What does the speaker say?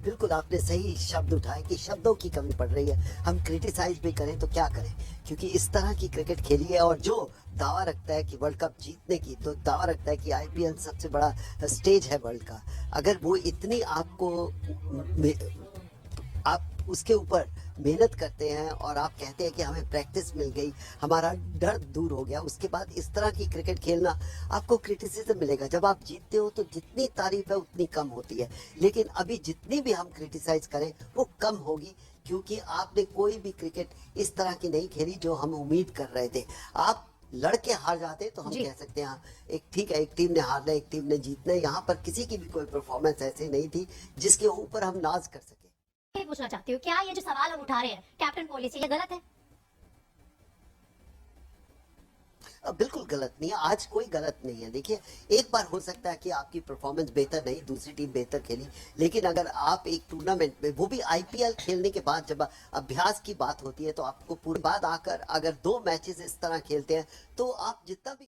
बिल्कुल आपने सही शब्द उठाए कि शब्दों की कमी पड़ रही है। हम क्रिटिसाइज भी करें तो क्या करें, क्योंकि इस तरह की क्रिकेट खेली है। और जो दावा रखता है कि वर्ल्ड कप जीतने की, तो दावा रखता है कि आईपीएल सबसे बड़ा स्टेज है वर्ल्ड का। अगर वो इतनी आपको आप उसके ऊपर मेहनत करते हैं और आप कहते हैं कि हमें प्रैक्टिस मिल गई, हमारा डर दूर हो गया, उसके बाद इस तरह की क्रिकेट खेलना, आपको क्रिटिसिज्म मिलेगा। जब आप जीतते हो तो जितनी तारीफ है उतनी कम होती है, लेकिन अभी जितनी भी हम क्रिटिसाइज करें वो कम होगी, क्योंकि आपने कोई भी क्रिकेट इस तरह की नहीं खेली जो हम उम्मीद कर रहे थे। आप लड़के हार जाते तो हम जी। कह सकते हैं हाँ, एक ठीक है, एक टीम ने हारना है, एक टीम ने जीतना है। यहाँ पर किसी की भी कोई परफॉर्मेंस ऐसी नहीं थी जिसके ऊपर हम नाज कर सके। ये पूछना चाहती हूँ, क्या ये जो सवाल हम उठा रहे हैं कैप्टन पॉलिसी, ये गलत है? बिल्कुल गलत नहीं है, आज कोई गलत नहीं है। देखिए, एक बार हो सकता है कि आपकी परफॉर्मेंस बेहतर नहीं, दूसरी टीम बेहतर खेली, लेकिन अगर आप एक टूर्नामेंट में, वो भी आईपीएल खेलने के बाद जब अभ्यास की बात होती है, तो आपको पूरी बात आकर अगर 2 मैचेस इस तरह खेलते हैं तो आप जितना भी